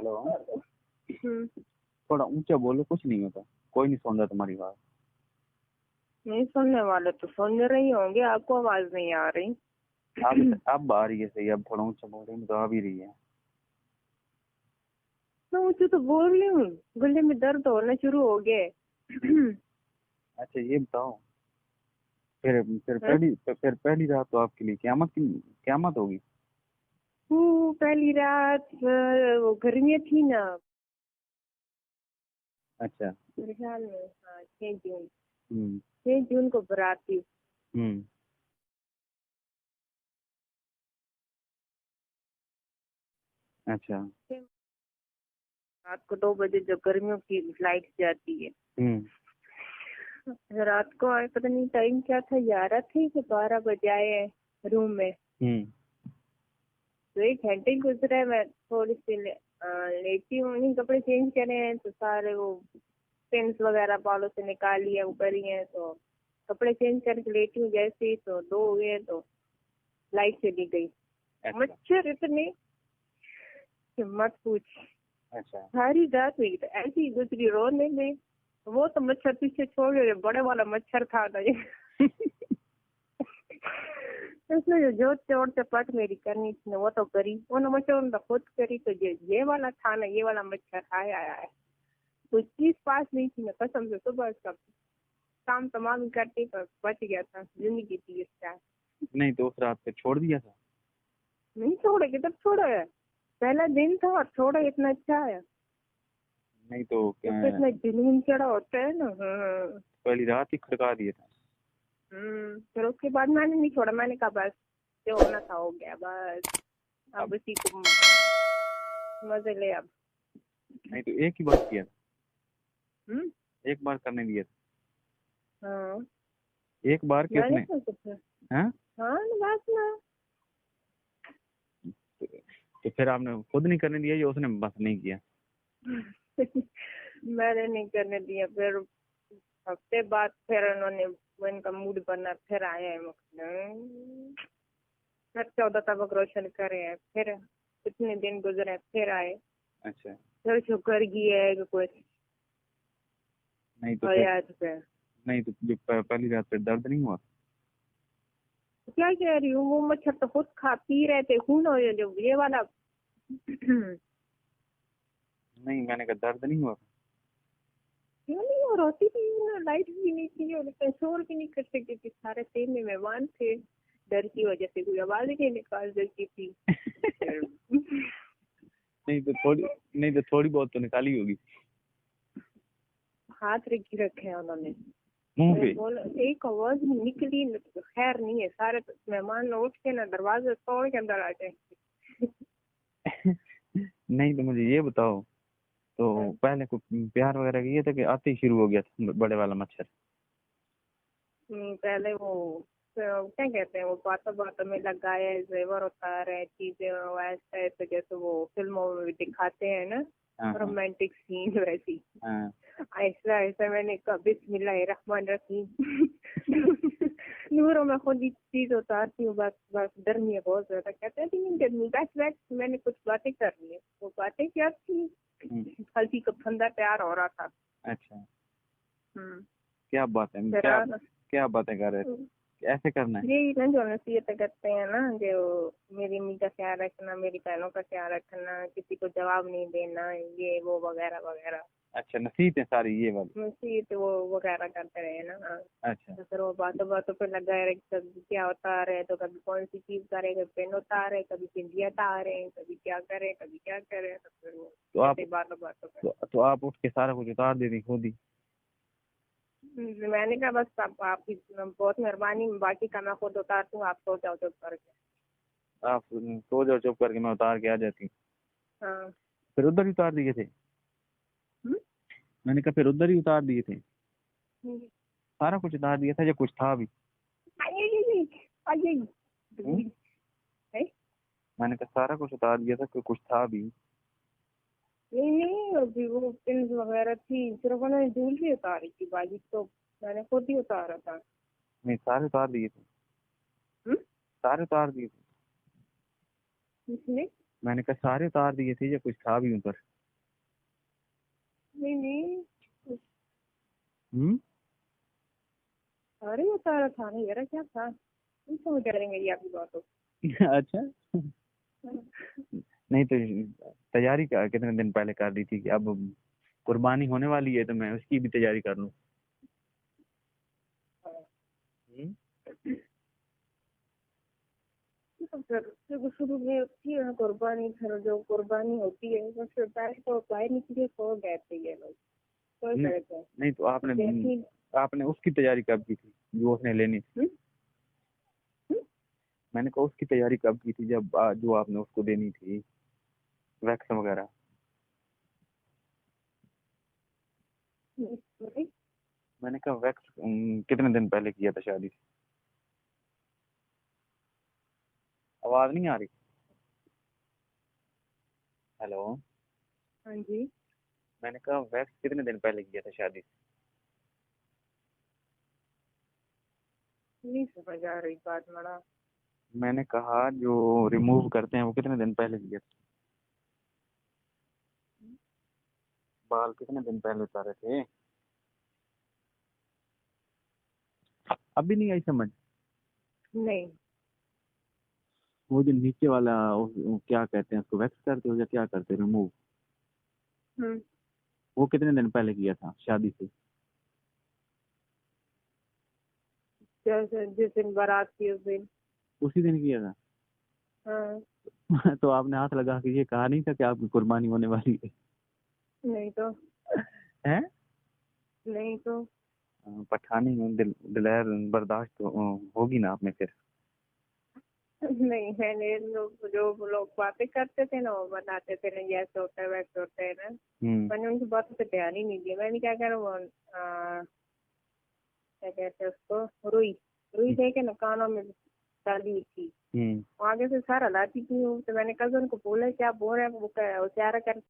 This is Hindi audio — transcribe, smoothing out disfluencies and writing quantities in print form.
हेलो। थोड़ा ऊंचा बोलो, कुछ नहीं होता, कोई नहीं सुन रहा तुम्हारी बात। नहीं सुनने वाले तो सुन रही होंगे, आपको आवाज नहीं आ रही। अब आ रही है सही, अब थोड़ा ऊंचा बोल रही तो आ भी रही है। मैं ऊंचे तो बोल रही हूँ, गले में दर्द होना शुरू हो गए। अच्छा ये बताओ, फिर पहली रात तो आपके लिए क़यामत होगी। पहली रात वो गर्मियाँ थी ना। अच्छा। मेरे ख्याल में हाँ 6 जून। 6 जून को बारात थी। अच्छा। रात को 2 बजे जो गर्मियों की लाइट जाती है। रात को आए, पता नहीं टाइम क्या था, 11 थे कि 12 बजे आए रूम में। तो 1 घंटे गुजरा, मैं थोड़ी सी लेटी हूँ, नहीं कपड़े चेंज करे हैं तो सारे वो पेंस वगैरह बालों से निकाल लिया, वो करी है तो कपड़े चेंज करके लेटी हूँ। जैसे ही तो 2 हुए तो लाइट चली गई। मच्छर इतने कि मत पूछ। अच्छा। सारी रात हुई तो ऐसी गुजरी रोने में। वो तो मच्छर पीछे छोड़ रहे, बड़े वाला मच्छर था ना ये। उसने जो चोट चपाट मेरी करनी थी वो तो करी, वो न मच्छर तो खुद करी। तो ये वाला था ना, ये वाला मच्छर आया है। कुछ चीज पास नहीं थी ना, कसम से सुबह का काम तमाम करते पर बच गया था। जिंदगी थी इसका। नहीं तो उस रात पे छोड़ दिया था। नहीं छोड़े, किधर छोड़ा है, पहला दिन था और छोड़ा इतना अच्छा है। नहीं तो इतना जुनून चढ़ा होता है ना। पहली रात ही खड़का दिया था। फिर उसके बाद मैंने नहीं छोड़ा, मैंने कहा बस जो होना था हो गया, बस अब इसी को मजे ले। अब नहीं तो एक ही बार किया था। एक बार करने दिया था। हाँ एक बार किसने? हाँ बस ना। तो फिर आपने खुद नहीं करने दिया या उसने बस नहीं किया? मैंने नहीं करने दिया। फिर हफ्ते बाद फिर उन्होंने इनका मूड बना, फिर आए हैं। फिर 14 तबक रोशन करे हैं, फिर कितने दिन गुजरे फिर आए। अच्छा। फिर शुक्र की है कि कुछ नहीं तो नहीं तो जो पहली रात फिर दर्द नहीं हुआ? क्या कह रही हूँ, वो मच्छर तो खुद खा पी रहे थे खून हो जो ये वाला। नहीं मैंने कहा दर्द नहीं हुआ? क्यों नहीं, और होती थी ना, लाइट भी नहीं थी और शोर भी नहीं कर सकती थी, सारे सेम में मेहमान थे। डर की वजह से कोई आवाज ही नहीं निकाल सकती थी। नहीं तो थोड़ी बहुत तो निकाली होगी। हाथ रखे हैं उन्होंने मुंह पे। एक आवाज निकली, खैर नहीं है, सारे मेहमान उठ के ना दरवाजे तोड़ के अंदर आ जाए। नहीं तो मुझे ये बताओ, तो पहले कोई प्यार वगैरह किया था कि आते ही शुरू हो गया था बड़े वाला मच्छर? पहले वो क्या कहते हैं, वो बातों में लगाए जेवर उतार है चीजें ऐसे ऐसे, जैसे वो फिल्मों में दिखाते हैं ना, रोमांटिक सीन वैसी। ऐसा ऐसा मैंने कहा बिस्मिल्लाहिर्रहमानिर्रहीम। नूरों में खुद ही चीज उतारती हूँ, बस बस गर्मी है बहुत ज्यादा। कहते हैं नहीं गर्मी, बस मैंने कुछ बातें करनी है। वो बातें क्या थी, हल्की का फंदा तैयार हो रहा था। अच्छा। क्या बात है, क्या बातें कर रहे थे? ऐसे करना है यही ना जो नसीहत करते हैं ना, जो मेरी अम्मी का ख्याल रखना, मेरी बहनों का ख्याल रखना, किसी को जवाब नहीं देना, ये वो वगैरह वगैरह। अच्छा नसीहत है सारी ये वाली? नसीहत वो वगैरह करते रहे ना। अच्छा। तो फिर वो बातों पे लगा रहे, कभी क्या उतार रहे, तो कभी कौन सी चीज करे, कभी पेन उतार रहे, कभी चिंदिया उतार रहे, कभी क्या करे कभी क्या करे। तो फिर वो बातों तो आप उठ के सारा कुछ उतार देती खुद ही? मैंने कहा बस आपकी बहुत मेहरबानी, बाकी का मैं खुद उतारती हूँ, आप सो जाओ चुप करके। आप सो जाओ चुप करके, मैं उतार के आ जाती हूँ। फिर उधर ही उतार दिए थे? मैंने कहा फिर उधर ही उतार दिए थे? सारा कुछ उतार दिया था या कुछ था भी? मैंने कहा सारा कुछ उतार दिया था, कुछ था भी? नहीं अभी वो पिन वगैरह थी, सिर्फ उन्होंने ज्वेलरी उतारी थी, बाकी तो मैंने खुद ही उतारा था। नहीं सारे उतार दिए थे। सारे उतार दिए थे? किसने? मैंने कहा सारे उतार दिए थे या कुछ था भी ऊपर? नहीं नहीं, हम्म। अरे वो सारा था नहीं यार, क्या था, तुम समझ करेंगे ये आपकी बात हो। अच्छा। नहीं तो तैयारी का कितने दिन पहले कर दी थी कि अब कुर्बानी होने वाली है तो मैं उसकी भी तैयारी कर लूं। हम्म। तो फिर शुरू शुरू में होती है ना कुर्बानी, फिर जो कुर्बानी होती है तो फिर पहले तो अप्लाई नहीं किए सो गए थे ये लोग, तो नहीं, कहते हैं नहीं तो आपने जैसी। आपने उसकी तैयारी कब की थी जो उसने लेनी थी? हम्म, हम्म, मैंने कहा उसकी तैयारी कब की थी जब जो आपने उसको देनी थी, वैक्स वगैरह? नहीं, मैंने कहा वैक्स कितने दिन पहले किया था शादी से? आवाज नहीं आ रही? हेलो। हाँ जी, मैंने कहा वैक्स कितने दिन पहले किया था शादी से? नहीं समझ आ रही बात मड़ा। मैंने कहा जो रिमूव करते हैं वो कितने दिन पहले किया था? बाल कितने दिन पहले उतारे थे? अभी नहीं आई समझ? नहीं, वो जो नीचे वाला वो क्या कहते हैं उसको, वैक्स करते हो या क्या करते हो, रिमूव? हम्म, वो कितने दिन पहले किया था शादी से? जैसे जिस दिन बारात थी उस दिन। उसी दिन किया था? हाँ, तो आपने हाथ लगा के ये कहा नहीं था कि आपकी कुर्बानी होने वाली है? नहीं तो, हैं? नहीं तो, पठानी में दिलेर बर्दाश्त होगी ना आप में फिर? नहीं मैंने जो लोग बातें करते थे ना वो बताते थे ना ये ऐसे होता है वैसे होता है ना, हम्म। मैंने उनकी बातों पे ध्यान ही नहीं दिया। मैंने क्या करा वो क्या कहते हैं उसको, रुई, रुई थे के ना कानों में डाली हुई थी, हम्म। आगे से सारा लाती थी। तो मैंने कजन को बोला क्या बोल रहे हैं, वो चारा कर